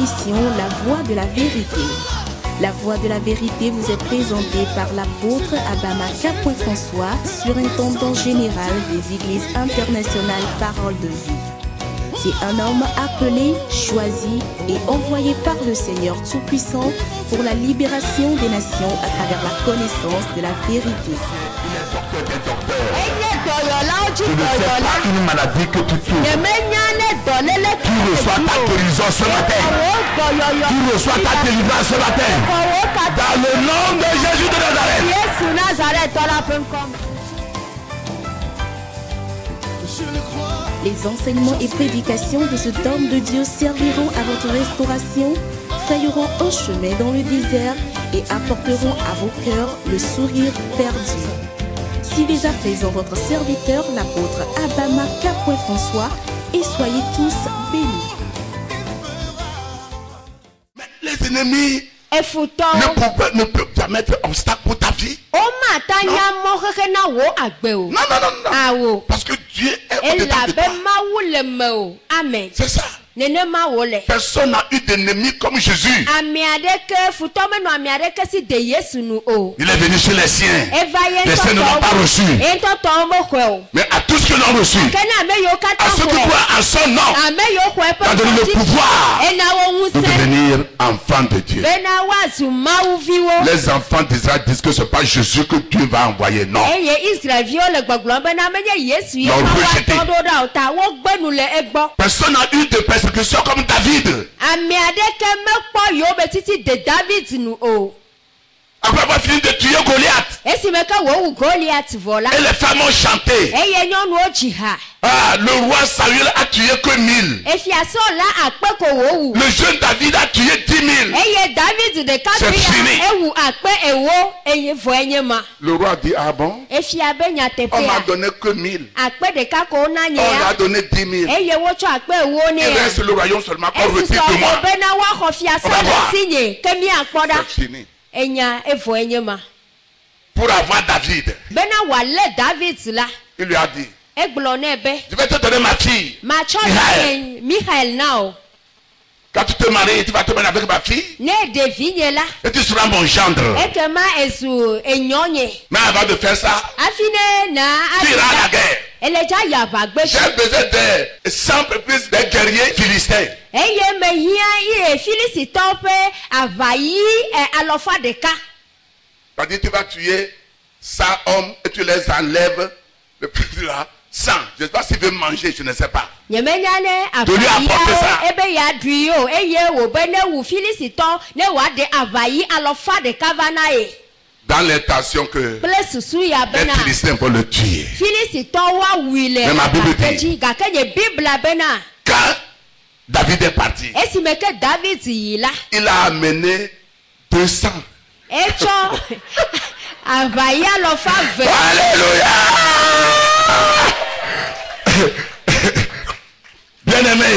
l'émission La Voix de la Vérité. La Voix de la Vérité vous est présentée par l'apôtre Abama François, surintendant général des Églises internationales Parole de Vie. C'est un homme appelé, choisi et envoyé par le Seigneur Tout-Puissant pour la libération des nations à travers la connaissance de la vérité. Tu ne fais pas une maladie que tu touches. Tu reçois ta guérison ce matin. Tu reçois ta délivrance ce matin. Dans le nom de Jésus de Nazareth. Les enseignements et prédications de cet homme de Dieu serviront à votre restauration, frayeront un chemin dans le désert et apporteront à vos cœurs le sourire perdu. Suivez à présent votre serviteur, l'apôtre Abama François, et soyez tous bénis. Mais les ennemis ne peuvent jamais être obstacle pour ta vie. Non. Parce que Dieu est au-dedans de toi. C'est ça. Personne n'a eu d'ennemi comme Jésus. Il est venu chez les siens. Les siens ne l'ont pas reçu. Mais à tous qui l'ont reçu, à ceux qui croient en son nom, il a donné le pouvoir de devenir enfants de Dieu. Les enfants d'Israël disent que ce n'est pas Jésus que Dieu va envoyer. Non. Personne n'a eu de persécution comme David. Après avoir fini de tuer Goliath, et les femmes ont chanté. Le roi Saül a tué que 1000. Le jeune David a tué 10 000. C'est fini. Le roi dit, ah bon? On m'a donné que 1000. On a donné 10 000. Il reste le royaume seulement qu'on retire de moi. On va voir. C'est fini. Pour avoir David, il lui a dit, je vais te donner ma fille, Michael. Quand tu te maries, tu vas te marier avec ma fille et tu seras mon gendre. Mais avant de faire ça, tu iras à la guerre. J'ai besoin de 100 plus de guerriers philistins. C'est-à-dire tu vas tuer 100 hommes et tu les enlèves. Le plus là, 100. Je ne sais pas s'il veut manger, je ne sais pas. De lui apporter ça. Dans l'intention que les Philistins vont le tuer. Mais ma Bible dit, quand David est parti, il a amené 200. Alléluia. Bien-aimé,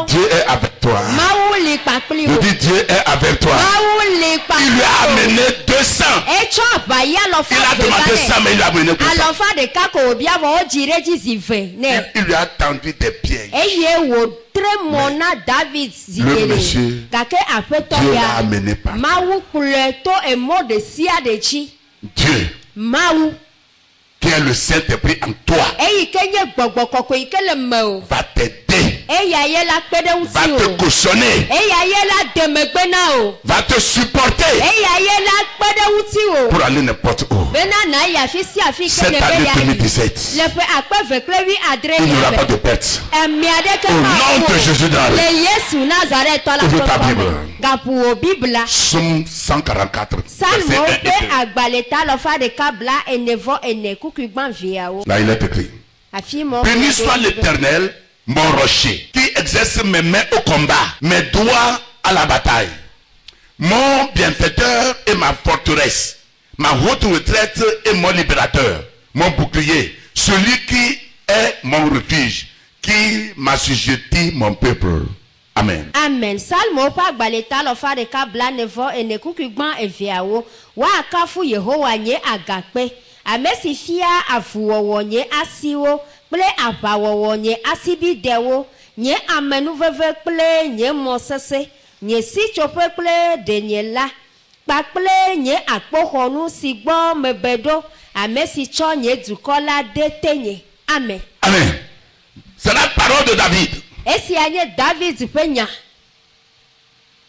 Dieu est avec toi. Je dis Dieu est avec toi. Il lui a amené 200. Il a demandé 100 mais il lui a amené 200. Il lui a tendu des pièges. Le monsieur, Dieu l'a amené par Dieu, qui est le Saint-Esprit en toi, va t'aider, va te cautionner, va te supporter pour aller n'importe où. Cette année 2017, il n'y aura pas de perte. Au nom de Jésus de Nazareth, ouvre ta Bible. Psaume 144, verset 1 et 2. Là il est écrit, béni soit l'Éternel, mon rocher, qui exerce mes mains au combat, mes doigts à la bataille, mon bienfaiteur et ma forteresse, ma haute retraite et mon libérateur, mon bouclier, celui qui est mon refuge, qui m'assujettit mon peuple. Amen. Amen. Salmo pa gbaleta lo fa de ka bla nevo ene kukugban eviawo wa akafu Yehowa nye agape amesifia afuwo nye asiwo ple abawo nye asibidewo nye amenuveve kple nye mɔsese nye sitsoƒe kple denyela kpakple nye akpoxɔnu si gbɔ mebeɖo ame si tsɔ nye dukɔ la de te nye. Amen. Amen. C'est la parole de David. Esia nye David ƒe nya.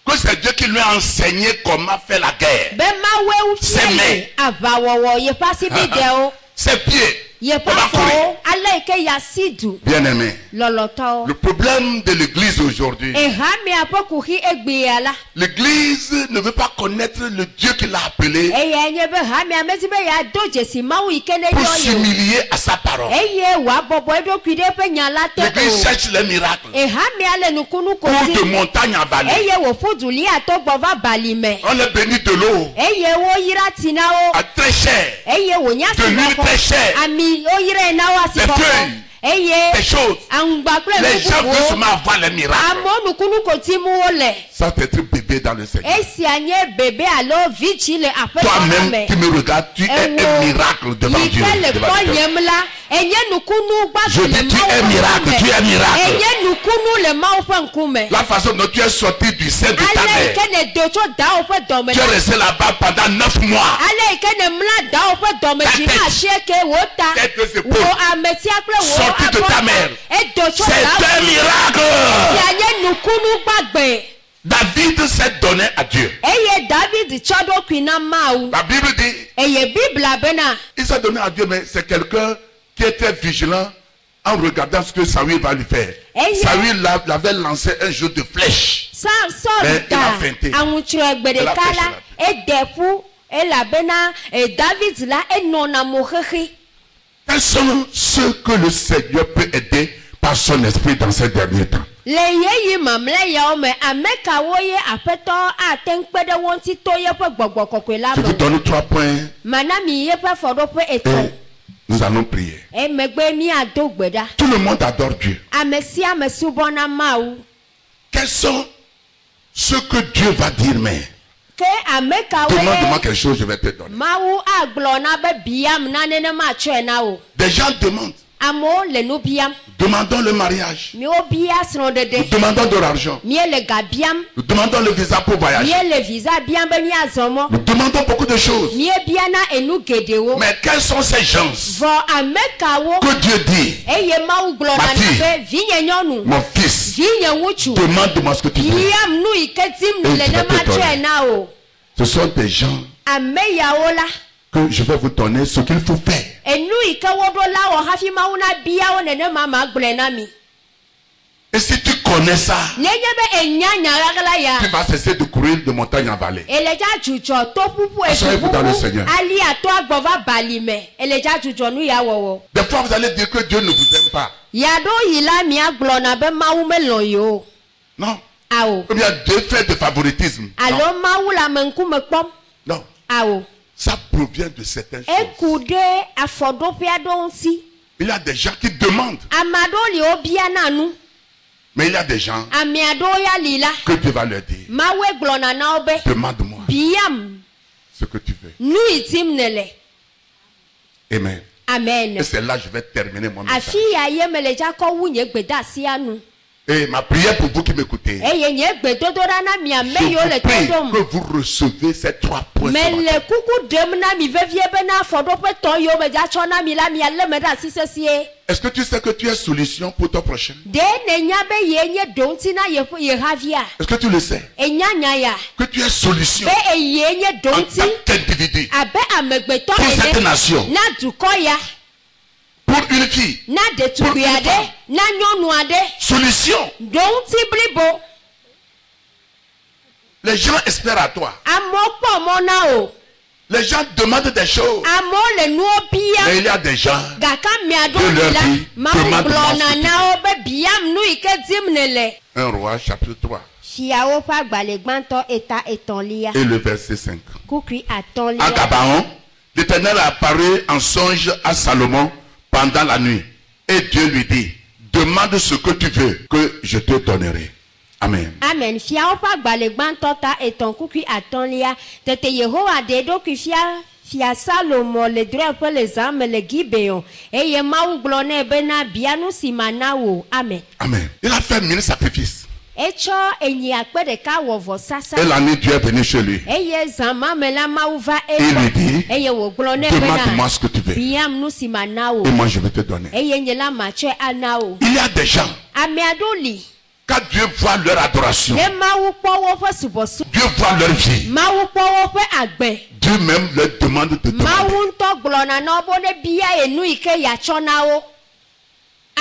Que c'est Dieu qui lui a enseigné comment faire la guerre. Be mawe Ses mains. Aʋawɔwɔ yeƒe asibidɛwo. Ses pieds. Yeƒe afɔwo ale yi ke yasi du. Bien aimé. Lɔlɔtɔwo. Le problème de l'église aujourd'hui. Ehamia ƒe kuxi egbea la. L'église ne veut pas connaître le Dieu qui l'a appelé. Eya nye be hamia medi be ya do dzesi mawu yi ke ne Pour yɔ ye. s'humilier à sa parole. Eye wòabɔbɔ eɖokui ɖe eƒe nya la te L'église o. cherche les miracles. Ehamia le nukunu Pour de kosi. montagne à vallée. Eye wòƒu du liatɔ gbɔ va bali me. On est béni de l'eau. Eye woyra tsi na wo. À très cher. Eye wònya De si l'huile très chère. ami woyrae na wo asi Des kɔkɔ. feuilles. Eye Des choses. aŋugba kple Les gens veulent nububuwo. seulement avoir les miracles. Amewo nukunu kotim wole. Sans être bébé dans le Seigneur. Esia nye bebe alo vitsi le aƒetɔ la Toi-même me. qui me regardes, tu es un miracle devant Yi Dieu. ke le devant kpɔ Dieu. nyem la, enye nukunu Je gbãtɔ le dis, tu Mawu es ƒe miracle, ŋkume. tu es miracle. Enye nukunu le Mawu ƒe ŋkume. La façon dont tu es sorti du sein de ta Ale yi mère. ke ne do tso dawo ƒe dɔme Tu es la. resté là-bas pendant 9 mois. Ale yi ke ne mla dawo ƒe dɔme dzi na asieke wo ta. Tête de ses Wo peaux. ametia kple wo Sorti de ta mère. Edo tso C'est dawo. un miracle. Ya nye nukunu gbagbe. David s'est donné à Dieu. Eye David tsɔ ɖokui na Mawu. La Bible dit, Eye Biblia bena. il s'est donné à Dieu, mais c'est quelqu'un qui était vigilant en regardant ce que Saül va lui faire. Saül l'avait lancé un jeu de flèches. Sɔl da aŋutsrɔ̃egbe ɖeka la eɖe ƒu elabena David la enɔna mo xexi. Quels sont ceux que le Seigneur peut aider par son esprit dans ces derniers temps? Le yeyi mamlɛ yawo me ame kawo ye aƒetɔ ate ŋu kpe ɖe wo ŋuti to yeƒe gbɔgbɔ kɔkɔe la Je vous me. donne 3 points Mana mi yeƒe fɔɖoƒe etɔ̃. et nous allons prier. Emegbe miado gbe ɖa. Tout le monde adore Dieu. Ame sia ame subɔna Mawu. Quels sont ceux que Dieu va dire, mais Ke ame kawo demande-moi ye quelque chose, je vais te donner. Mawu agblɔ na be biam na nenema atsɔe na wo. Des gens demandent, Amewo le nu biam. demandons le mariage, Miwo bia nous srɔ̃ɖeɖe. demandons de l'argent, Miele ga biam. nous demandons le visa pour voyager, Miele visa biam be miazɔ mɔ. nous demandons beaucoup de choses. Miebiana enu geɖewo. Mais quels sont ces gens Vɔ ame kawo. que Dieu dit, Eye Mawu gblɔ na be vinye nyɔnu. mon fils, Vinye ŋutsu. demande-moi ce que tu veux. Biam nu yi ke dim le ne ma tsɔe na o. Ce sont des gens Ame yawo la. que je vais vous donner ce qu'il faut faire. Enu yi ke woɖo la wɔ hafi Mawu na biawo nenema ma gblɔe na mi. Et si tu connais ça, Nenye be enya nya ɣaɣla ya. tu vas cesser de courir de montagne en vallée. Eledza dzudzɔ to ƒuƒu Asseyez-vous dans le Seigneur. ali ato agbɔ va bali me. Eledza dzudzɔ nu ya wɔwɔ. Des fois, vous allez dire que Dieu ne vous aime pas. Yaɖo yi la mia gblɔna be Mawu melɔ̃ yi o. Non. Awo. Ou bien Dieu fait de favoritisme. Non. Alo Mawu le ame ŋkume kpɔm. Non. Awo. Ça provient de certaines choses. Eku ɖe afɔɖoƒe aɖewo ŋuti. Il y a des gens qui demandent. Ame aɖewo li wobiana nu. Mais il y a des gens Ame aɖewo ya li la. que Dieu va leur dire. Mawu gblɔna na wo be. Demande-moi Biam ce que tu veux. nu yi dim nele. Amen. Amen. Et c'est là que je vais terminer mon message. Afi ya ye mele dza kɔ wu nye gbedeasi anu. Et ma prière pour vous qui m'écoutez. Eye nye gbedodoɖa na mi ame Je yiwo le vous prie tɔɖom. que vous recevez ces 3 points. ce matin. Mele kuku ɖem na mi vevie bena afɔɖoƒe tɔ yiwo me dza tsɔ na mi la mialé me ɖe asi sesie. Est-ce que tu sais que tu es solution pour ton prochain? Ɖe nenya be ye nye ɖoŋuti na ye havia. Est-ce que tu le sais? Enya nya ya. Que tu es solution Be ye nye en ɖoŋuti tant qu'individu abe amegbetɔ pour cette ene nation. na dukɔ ya. Pour une fille. Na ɖetugbui aɖe na nyɔnu aɖe. Solution. Ɖoŋuti blibo. Les gens espèrent à toi. Amewo kpɔ mɔ na o. Les gens demandent des choses. Amewo le nuwo bia. Mais il y a des gens. Gake ame aɖewo Dieu leur li la dit, Mawu demande-moi ce gblɔna que na wo be biam nu yi ke dim nele. 1 Roi chapitre 3 Fiawo ƒe agbalẽ gbãtɔ eta etɔ̃lia. et le verset 5. Kukui À atɔ̃lia. Gabaon, l'Éternel a apparu en songe à Salomon pendant la nuit. Et Dieu lui dit, demande ce que tu veux, que je te donnerai. Amen. Amen. Fiawo ƒe agbalẽ gbãtɔ ta etɔ̃ kukui atɔ̃lia. Tete Yehowa ɖe eɖokui fia Fia Salomo le droit pour les âmes le Gibéon et ye maou glone bena bianou si manawo. Amen. Amen. Il a fait 1000 sacrifices. Et l'année Dieu est venu chez lui. Il lui dit, demande-moi ce que tu veux. Et moi je vais te donner. Il y a des gens, quand Dieu voit leur adoration, Dieu voit leur vie, Dieu même leur demande de demander.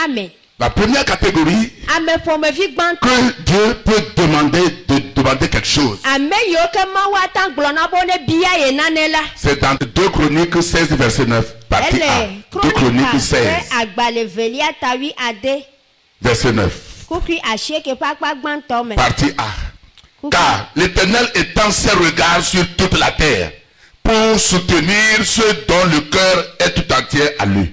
Amen. La première catégorie que Dieu peut demander quelque chose. C'est dans 2 Chroniques 16 verset 9 partie A. 2 Chroniques 16 verset 9 partie A. Car l'Éternel étend ses regards sur toute la terre pour soutenir ceux dont le cœur est tout entier à lui.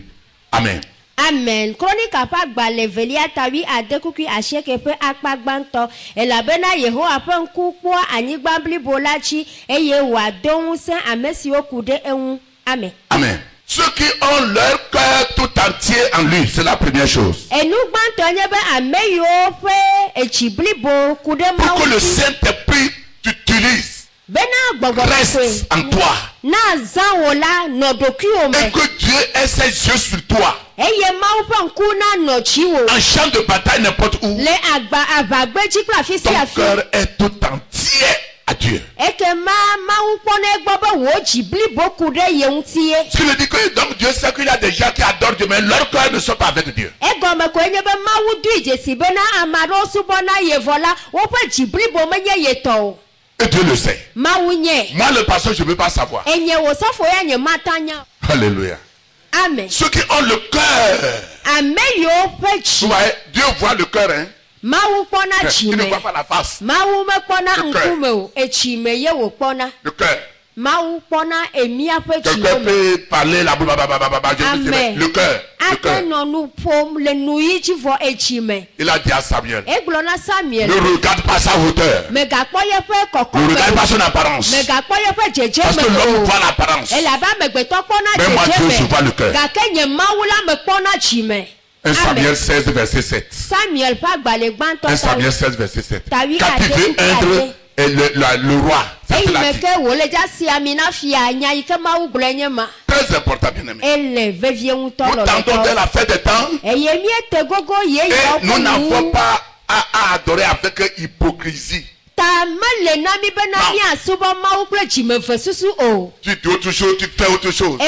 Amen. Amen. Chronique apagba levelia tawi adekuki asheke pe akpagbanto elabena yeho apan kukwa anigbambli bolachi eye wa donse amesi okude enwu. Amen. Amen. Ceux qui ont leur cœur tout entier en lui, c'est la première chose. Pour que le Saint-Esprit t'utilise, reste en toi. Et que Dieu ait ses yeux sur toi. En champ de bataille n'importe où. Ton cœur est tout entier à Dieu. Ce qui veut dire que donc Dieu sait qu'il y a des gens qui adorent Dieu, mais leur cœur ne sont pas avec Dieu. Et Dieu le sait. Moi le pasteur je ne veux pas savoir. Alléluia. Amen. Ceux qui ont le cœur. Vous voyez, Dieu voit le cœur, hein. Il ne voit pas la face. Le cœur. Quelqu'un peut parler la boule, le cœur. Il a dit à Samuel, ne regarde pas sa hauteur, ne regarde pas son apparence, parce que l'homme voit l'apparence, mais moi Dieu je vois le cœur. 1 Samuel 16 verset 7. 1 Samuel 16 verset 7. Quand tu veux être le roi, c'est la vie. Très important, bien aimé. Nous tendons vers la fin des temps et nous n'avons pas à adorer avec hypocrisie. Tu dis autre chose, tu fais autre chose.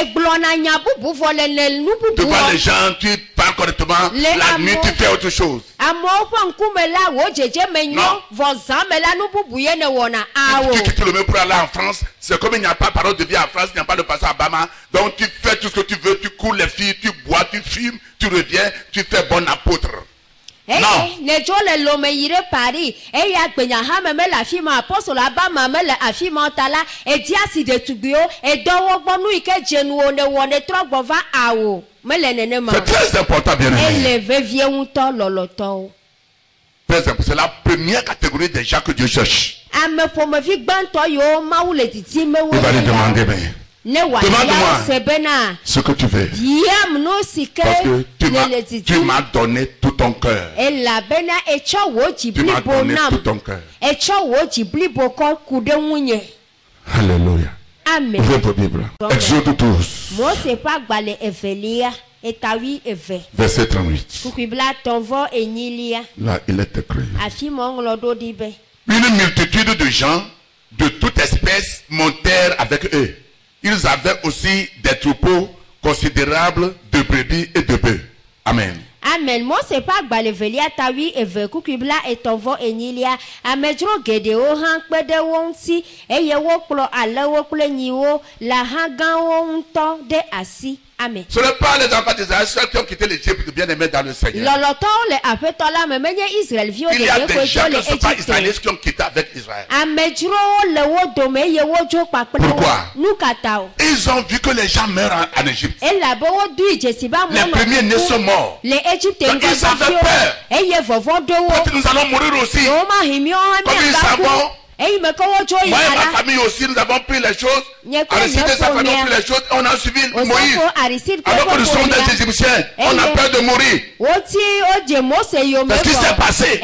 Devant les gens, tu parles correctement. La nuit, tu fais autre chose. Tu le mets pour aller en France. C'est comme il n'y a pas parole de vie en France, il n'y a pas le pasteur Obama. Donc tu fais tout ce que tu veux, tu cours les filles, tu bois, tu fumes, tu reviens, tu fais bon apôtre. Non. C'est très important, bien aimé. C'est la première catégorie des gens que Dieu cherche. Il va lui demander, demande-moi ce que tu veux. Parce que tu m'as donné tout ton cœur. Tu m'as donné tout ton cœur. Alléluia. Amen. Ouvrez vos Bibles. Exode 12. Verset 38. Là, il est écrit. Une multitude de gens de toute espèce montèrent avec eux. Ils avaient aussi des troupeaux considérables de brebis et de bœufs. Amen. Amen. Moi c'est pas balevelia tawi eve kukibla etonvo enilia amedro gedeo han pede wonti eye woklo ale wokle nyiwo la hagan wonto de asi. Amen. Ce n'est pas les enfants d'Israël qui ont quitté l'Égypte bien aimés dans le Seigneur. Il y a des gens qui ne sont pas israéliens qui ont quitté avec Israël. Pourquoi? Ils ont vu que les gens meurent en Égypte. Les premiers nés sont morts. Donc ils avaient peur. Quand nous allons mourir aussi. Comme ils savent Moi et ma famille aussi, nous avons pris les choses. Aristide et sa famille ont pris les choses. On a suivi Moïse. Alors que nous sommes des Égyptiens, on a peur de mourir. Qu'est-ce qui s'est passé?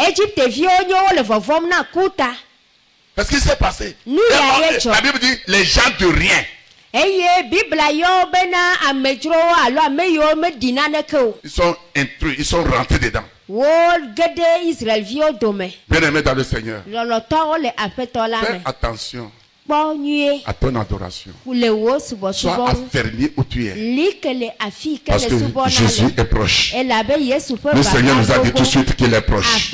Qu'est-ce qui s'est passé? La Bible dit les gens de rien. Ils sont intrus, ils sont rentrés dedans. Bien aimé dans le Seigneur, fais attention à ton adoration. Sois affermi où tu es. Parce que Jésus est proche. Le Seigneur nous a dit tout de suite qu'il est proche.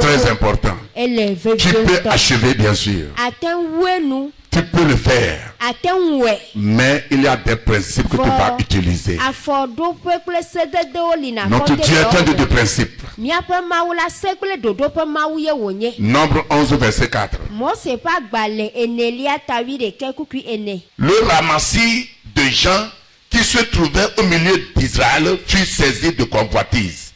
Très important. Tu peux achever, bien sûr. Tu peux le faire. Mais il y a des principes que tu vas utiliser. Notre Dieu est un de principes. Nombre 11, verset 4. Le ramassis de gens qui se trouvaient au milieu d'Israël fut saisi de convoitise.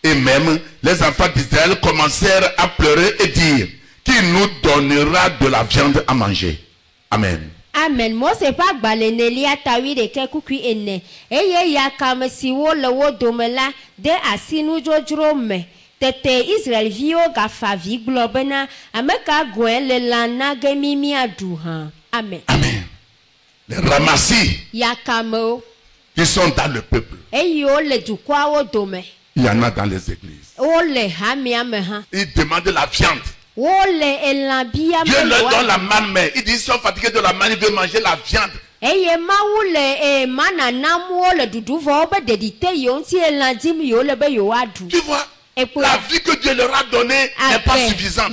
Et même les enfants d'Israël commencèrent à pleurer et dire: qui nous donnera de la viande à manger? Amen. Amen. Moi c'est pas balenelia tawi de kekukui ene. Eye ya kamesi wo le wo domela de asinu jojrome. Tete Israël vio gafavi globena ameka gwen le lana gemimi aduha. Amen. Amen. Les ramassis ya kamo qui sont dans le peuple. Eyo le du kwa wo dome. Il y en a dans les églises. O le hami ameha. Ils demandent la viande. Dieu leur donne la manne, mais ils disent qu'ils sont fatigués de la manne, ils veulent manger la viande. Tu vois, la vie que Dieu leur a donnée n'est pas suffisante.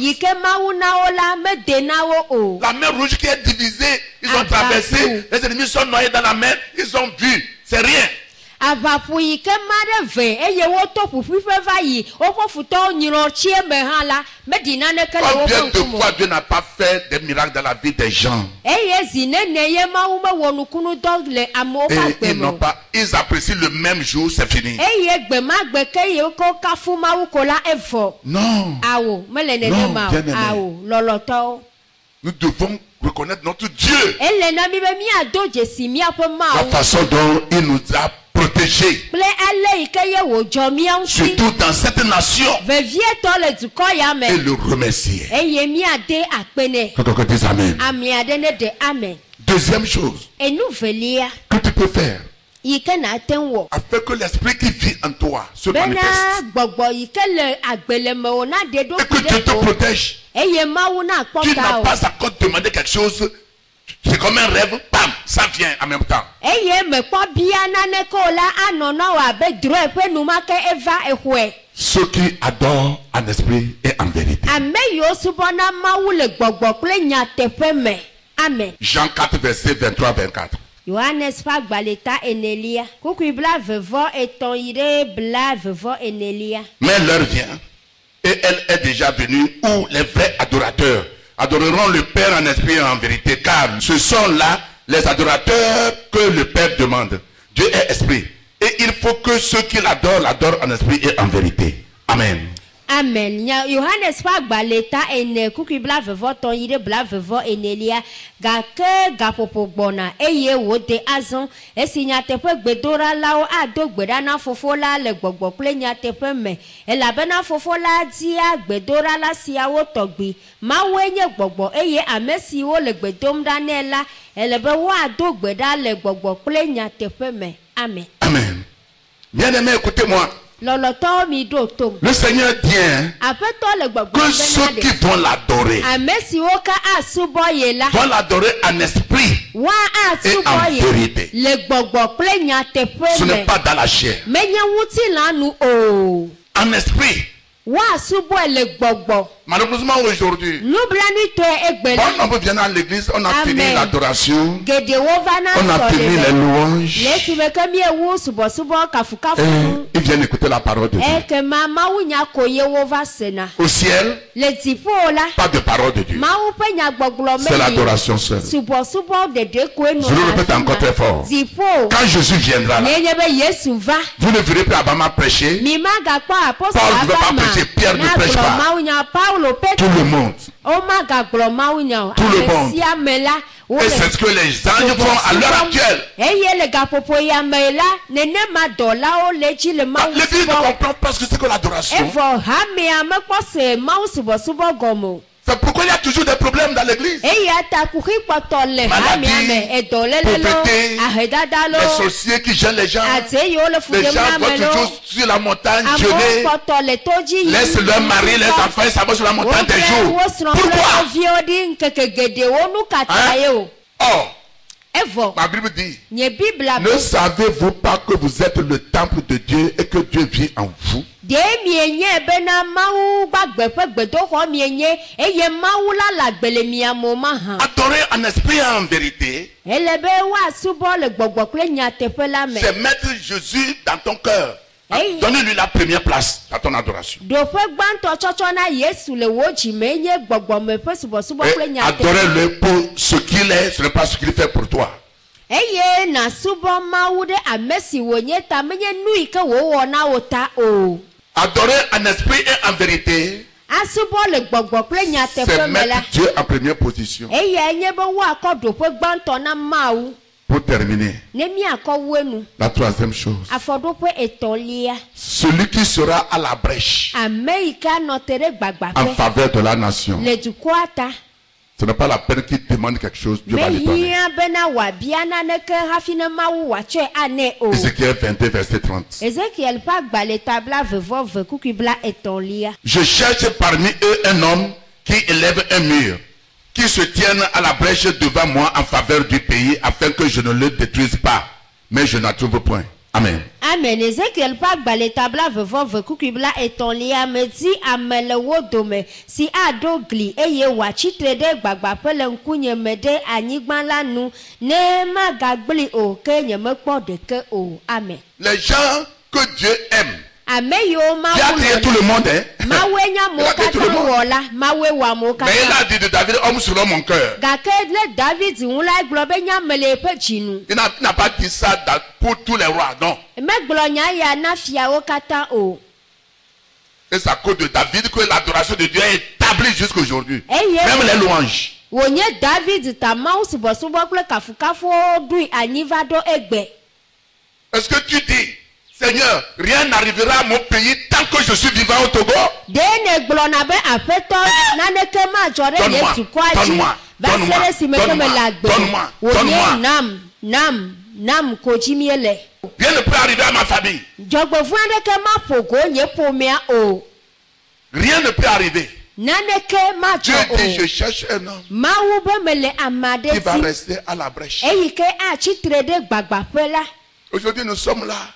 La mer rouge qui est divisée, ils ont traversé, les ennemis sont noyés dans la mer, ils ont vu, c'est rien. Combien de fois Dieu n'a pas fait des miracles dans la vie des gens? Et ils apprécient le même jour, c'est fini. Non. Non, bien-aimé. Nous devons reconnaître notre Dieu. La façon dont il nous a protégés. Surtout dans cette nation. Et le remercier. Amen. Deuxième chose que tu peux faire afin que l'esprit qui vit en toi se manifeste et que Dieu te protège. Tu n'as pas à demander quelque chose. C'est comme un rêve, bam, ça vient en même temps. Ceux qui adorent en esprit et en vérité. Jean 4, verset 23-24. Mais l'heure vient, et elle est déjà venue, où les vrais adorateurs adoreront le Père en esprit et en vérité, car ce sont là les adorateurs que le Père demande. Dieu est esprit, et il faut que ceux qui l'adorent en esprit et en vérité. Amen. Amen. Johannes Fagbaleta ene kukibla vevoton ide bla vevo enelia gake gapopo bona eye wote azon esinya tepe gbedora lao ado gbedana fofola le gbogbo plenya tepe me elabena fofola dia gbedora la siawo togbi mawenye gbogbo eye amesi wo le gbedom danela elebe wo ado gbeda le gbogbo plenya tepe me. Amen. Amen. Bien-aimé, écoutez-moi. Le Seigneur dit que ceux qui vont l'adorer vont l'adorer en esprit et en vérité. Ce n'est pas dans la chair. En esprit. Malheureusement aujourd'hui, on vient à l'église, on a fini l'adoration, on a fini les louanges, et il viennent écouter la parole de Dieu. Au ciel, pas de parole de Dieu. C'est l'adoration seule. Je le répète encore très fort. Quand Jésus viendra là, vous ne verrez plus Abama prêcher. Paul ne veut pas prêcher. Pierre ne prêche pas. Tout le monde. Tout le monde. Et c'est ce que les anges font à l'heure actuelle. L'Église ne comprend pas ce que c'est que l'adoration. C'est pourquoi il y a toujours des problèmes dans l'église. Maladie, pauvreté, les sorciers qui gênent les gens. Les gens vont toujours sur la montagne jeûner. Laissent leur mari, les enfants, et ça va sur la montagne des jours. Pourquoi? Or, ma Bible dit, ne savez-vous pas que vous êtes le temple de Dieu et que Dieu vit en vous? Adorer en esprit et en vérité, c'est mettre Jésus dans ton cœur. Donne-lui la première place dans ton adoration. Et adorez-le pour ce qu'il est, ce n'est pas ce qu'il fait pour toi. Adorer en esprit et en vérité, c'est mettre Dieu en première position. Pour terminer, la troisième chose, celui qui sera à la brèche en faveur de la nation. Ce n'est pas la peine qu'il demande quelque chose, Dieu va lui donner. Ézéchiel 22, verset 30. Je cherche parmi eux un homme qui élève un mur, qui se tienne à la brèche devant moi en faveur du pays, afin que je ne le détruise pas. Mais je n'en trouve point. Amen. Amen. Ezekiel pa gbale tabla vevo vekukibla etonlia medi amele wodome si adogli eye wachitre de gbagba pele nkunye mede anyigban lanu ne magagbli o ke nyemekpo deke o. Amen. Les gens que Dieu aime. Amen. Il a créé tout le monde, hein? Il a créé tout le monde. Mais il a dit de David, homme selon mon cœur. Il n'a pas dit ça pour tous les rois, non. Et c'est à cause de David que l'adoration de Dieu est établie jusqu'à aujourd'hui. Même les louanges. Est-ce que tu dis, Seigneur, rien n'arrivera à mon pays tant que je suis vivant au Togo? Donne-moi. Rien ne peut arriver à ma famille. Rien ne peut arriver. Dieu dit, je cherche un homme qui va rester à la brèche. Aujourd'hui, nous sommes là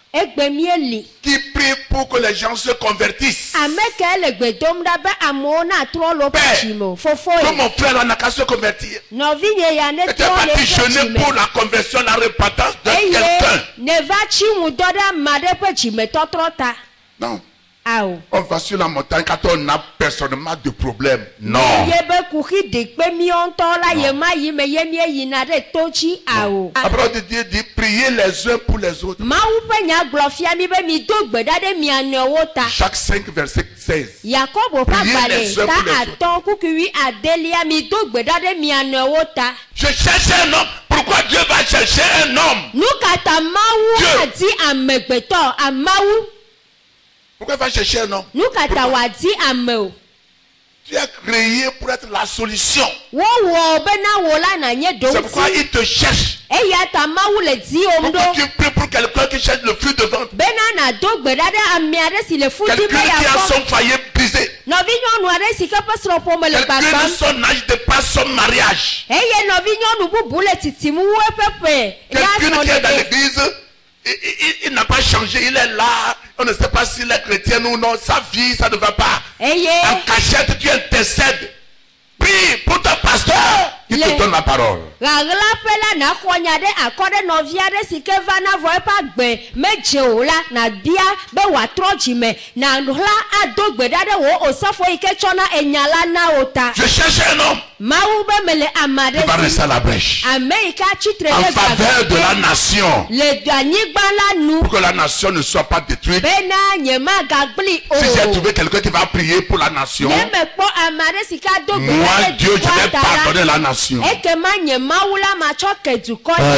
qui prient pour que les gens se convertissent. Père, que mon frère n'a qu'à se convertir. Et tu pas dit jeûner pour la conversion, la repentance de quelqu'un. Non. On va sur la montagne quand on n'a personnellement de problème. Non. Après Dieu dit priez les uns pour les autres. Jacques 5 verset 16. Priez les uns pour les autres. Je cherche un homme. Pourquoi Dieu va chercher un homme? Pourquoi il va chercher un homme? Tu es créé pour être la solution. C'est pourquoi il te cherche. Pourquoi tu pries pour quelqu'un qui cherche le fruit de ventre? Quelqu'un qui a son foyer brisé. Quelqu'un de son âge dépasse son mariage. Quelqu'un qui est dans l'église. Il n'a pas changé, il est là. On ne sait pas s'il est chrétien ou non. Sa vie, ça ne va pas. En cachette, tu intercèdes. Prie pour ton pasteur. qui te donne la parole. Je cherche un homme qui va rester à la brèche en faveur de la nation, pour que la nation ne soit pas détruite. Si j'ai trouvé quelqu'un qui va prier pour la nation, moi Dieu, je vais pardonner la nation.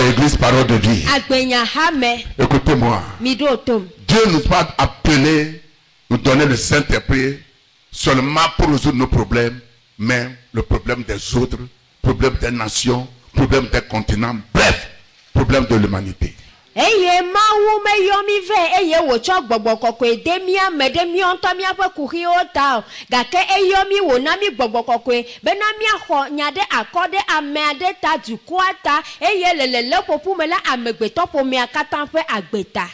Église Parole de Vie, écoutez-moi. Dieu nous a pas appelé nous donner le Saint-Esprit seulement pour résoudre nos problèmes, mais le problème des autres, problème des nations, problème des continents, bref, problème de l'humanité. Eye mawu me yomi ve eye wocho gbogbo koko edemia medemi onto mi ape kuhi ota gake eyomi wo na mi gbogbo koko be na mi aho nyade akode amade ta dukwata eye lelele popu me la amegbeto po mi akatan fe agbeta.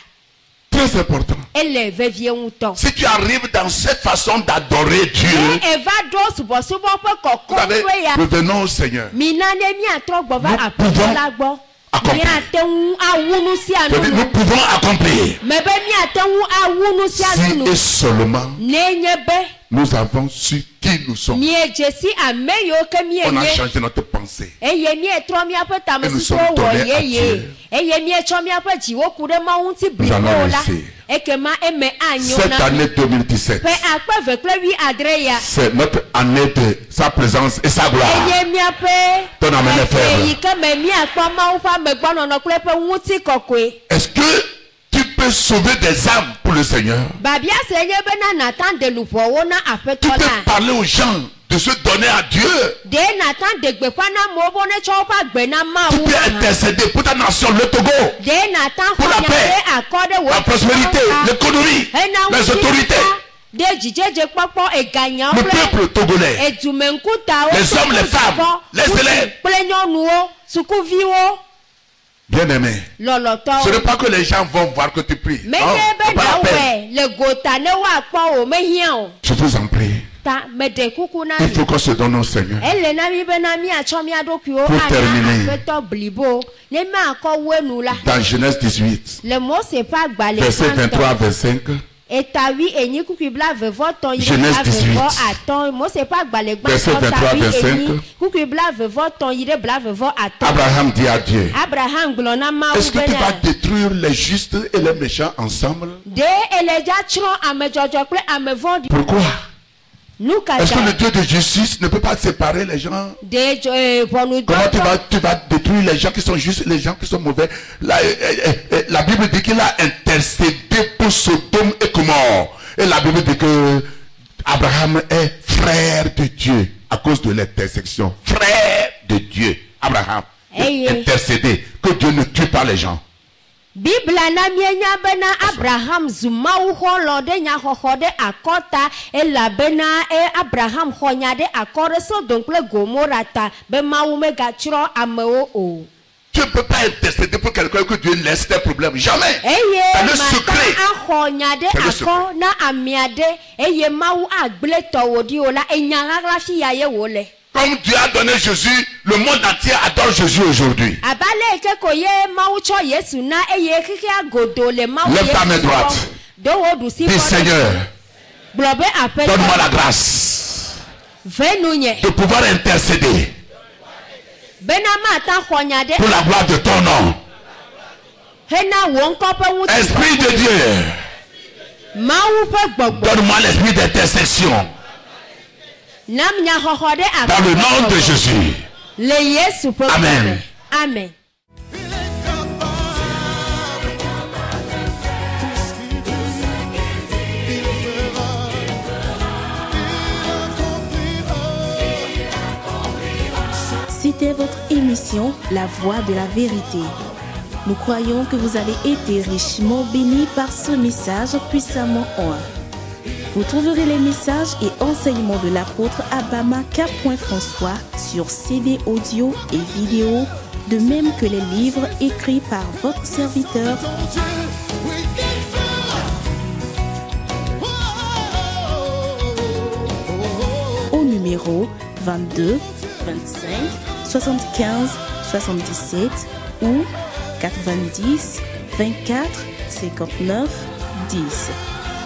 Très important. Si tu arrives dans cette façon d'adorer Dieu, revenons au Seigneur. Nous pouvons accomplir. Si et seulement nous avons su qui nous sommes. On a changé notre pensée. Et nous sommes donnés à Dieu. Nous allons laisser. Cette année 2017, c'est notre année de sa présence et sa gloire. Ton amen est faible. Est-ce que tu peux sauver des âmes pour le Seigneur? Tu peux parler aux gens de se donner à Dieu. Tu peux intercéder pour ta nation, le Togo, pour la paix, la prospérité, l'économie, les autorités, le peuple togolais, les hommes, les femmes, les élèves. Bien aimé, ce n'est pas que les gens vont voir que tu pries. Non, c'est pas la peine. Je vous en prie. Il faut qu'on se donne au Seigneur. Pour terminer, dans Genèse 18, verset 23 à 25, Genèse 18, verset 23 à 25, Abraham dit à Dieu, est-ce que tu vas détruire les justes et les méchants ensemble? Pourquoi? Est-ce que le Dieu de justice ne peut pas séparer les gens? Comment tu vas détruire les gens qui sont justes et les gens qui sont mauvais? La Bible dit qu'il a intercédé pour Sodome et Gomorrhe. Et la Bible dit que Abraham est frère de Dieu à cause de l'intersection. Frère de Dieu. Abraham est intercédé. Que Dieu ne tue pas les gens. Bible na mienya bena Abraham zuma uholo de nya hohode akota ela bena Abraham honya de akore so donc le gomorata be maume gachro ameo o. Tu ne peux pas intercéder pour quelqu'un que Dieu laisse des problèmes. Jamais. C'est le secret. C'est le secret. Comme Dieu a donné Jésus, le monde entier adore Jésus aujourd'hui. Lève ta main droite. Dis Seigneur, donne-moi la grâce de pouvoir intercéder pour la gloire de ton nom. Esprit de Dieu, donne-moi l'esprit d'intercession. Dans le nom de Jésus. Amen. Amen. C'était votre émission La Voix de la Vérité. Nous croyons que vous avez été richement bénis par ce message puissamment oint. Vous trouverez les messages et enseignements de l'apôtre Abama K. François sur CD audio et vidéo, de même que les livres écrits par votre serviteur au numéro 22 25 75 77 ou 90 24 59 10.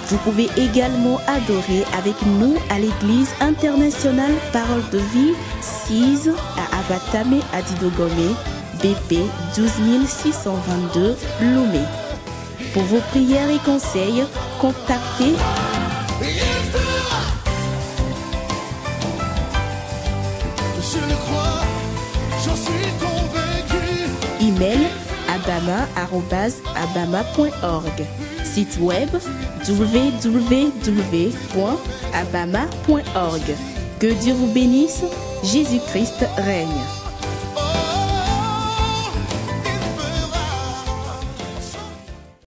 Vous pouvez également adorer avec nous à l'église internationale Parole de Vie 6 à Abatame Adidogome, BP 12622 Lomé. Pour vos prières et conseils, contactez email abama@abama.org. Site web www.abama.org. Que Dieu vous bénisse, Jésus-Christ règne.